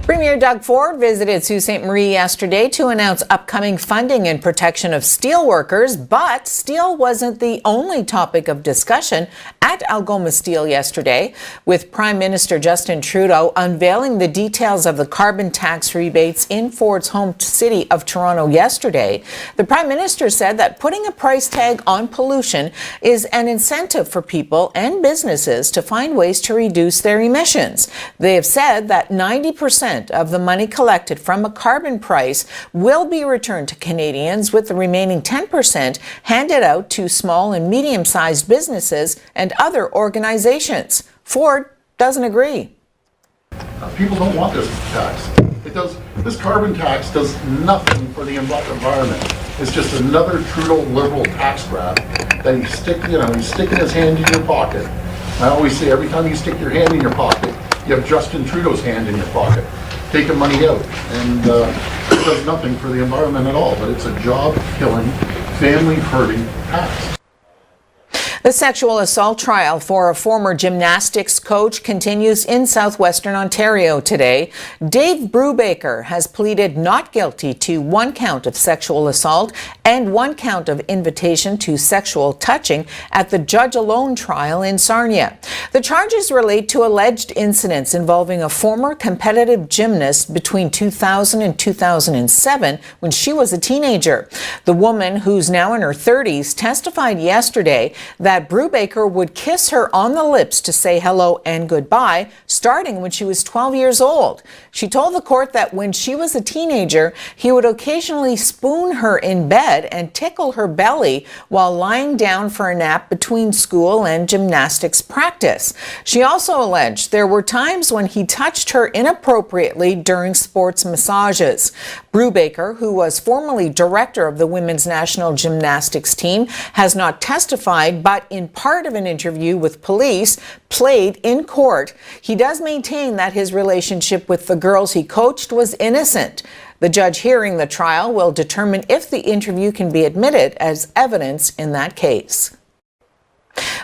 Premier Doug Ford visited Sault Ste. Marie yesterday to announce upcoming funding and protection of steelworkers, but steel wasn't the only topic of discussion at Algoma Steel yesterday, with Prime Minister Justin Trudeau unveiling the details of the carbon tax rebates in Ford's home city of Toronto yesterday. The Prime Minister said that putting a price tag on pollution is an incentive for people and businesses to find ways to reduce their emissions. They have said that 90% of the money collected from a carbon price will be returned to Canadians, with the remaining 10% handed out to small and medium-sized businesses and other organizations. Ford doesn't agree. People don't want this tax. This carbon tax does nothing for the environment. It's just another Trudeau Liberal tax grab that he's sticking his hand in your pocket. I always say, every time you stick your hand in your pocket, you have Justin Trudeau's hand in your pocket, taking money out. And it does nothing for the environment at all, but it's a job-killing, family-hurting tax. The sexual assault trial for a former gymnastics coach continues in southwestern Ontario today. Dave Brubaker has pleaded not guilty to 1 count of sexual assault and 1 count of invitation to sexual touching at the judge-alone trial in Sarnia. The charges relate to alleged incidents involving a former competitive gymnast between 2000 and 2007 when she was a teenager. The woman, who's now in her 30s, testified yesterday that Brubaker would kiss her on the lips to say hello and goodbye, starting when she was 12 years old. She told the court that when she was a teenager, he would occasionally spoon her in bed and tickle her belly while lying down for a nap between school and gymnastics practice. She also alleged there were times when he touched her inappropriately during sports massages. Brubaker, who was formerly director of the women's national gymnastics team, has not testified, but in part of an interview with police played in court. He does maintain that his relationship with the girls he coached was innocent. The judge hearing the trial will determine if the interview can be admitted as evidence in that case.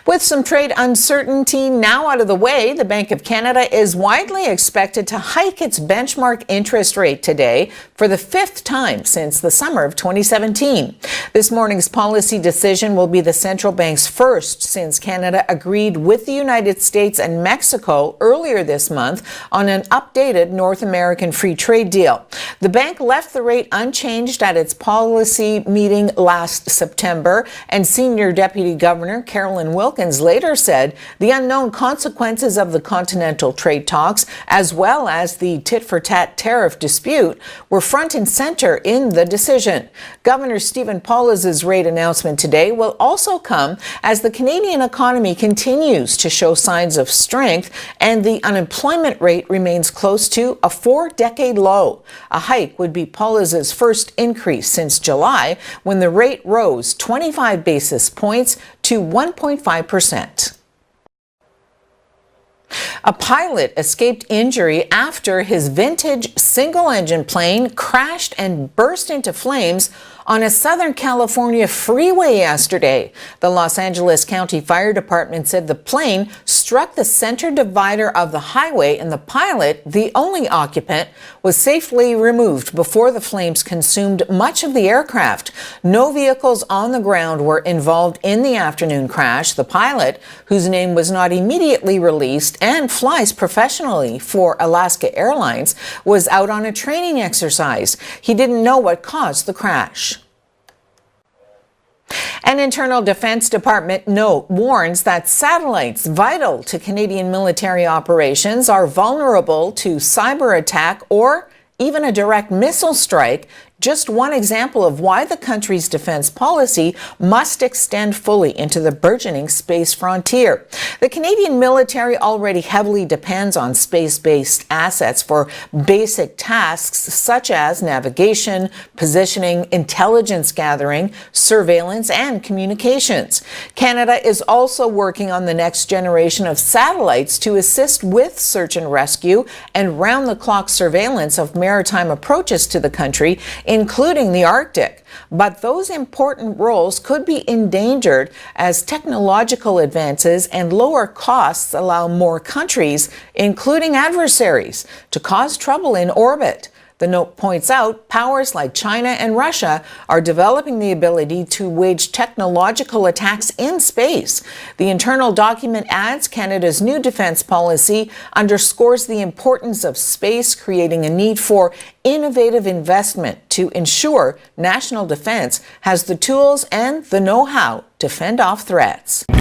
With some trade uncertainty now out of the way, the Bank of Canada is widely expected to hike its benchmark interest rate today for the 5th time since the summer of 2017. This morning's policy decision will be the central bank's first since Canada agreed with the United States and Mexico earlier this month on an updated North American free trade deal. The bank left the rate unchanged at its policy meeting last September, and Senior Deputy Governor Carolyn Wilkins later said the unknown consequences of the continental trade talks, as well as the tit-for-tat tariff dispute, were front and center in the decision. Governor Stephen Pawlows's rate announcement today will also come as the Canadian economy continues to show signs of strength and the unemployment rate remains close to a 4-decade low. A hike would be Pawlows's first increase since July, when the rate rose 25 basis points to 1.5%. A pilot escaped injury after his vintage single-engine plane crashed and burst into flames on a Southern California freeway yesterday. The Los Angeles County Fire Department said the plane struck the center divider of the highway and the pilot, the only occupant, was safely removed before the flames consumed much of the aircraft. No vehicles on the ground were involved in the afternoon crash. The pilot, whose name was not immediately released and flies professionally for Alaska Airlines, was out on a training exercise. He didn't know what caused the crash. An internal Defense Department note warns that satellites vital to Canadian military operations are vulnerable to cyber attack or even a direct missile strike. Just one example of why the country's defense policy must extend fully into the burgeoning space frontier. The Canadian military already heavily depends on space-based assets for basic tasks such as navigation, positioning, intelligence gathering, surveillance, and communications. Canada is also working on the next generation of satellites to assist with search and rescue and round-the-clock surveillance of maritime approaches to the country including the Arctic. But those important roles could be endangered as technological advances and lower costs allow more countries, including adversaries, to cause trouble in orbit. The note points out powers like China and Russia are developing the ability to wage technological attacks in space. The internal document adds Canada's new defense policy underscores the importance of space, creating a need for innovative investment to ensure national defense has the tools and the know-how to fend off threats.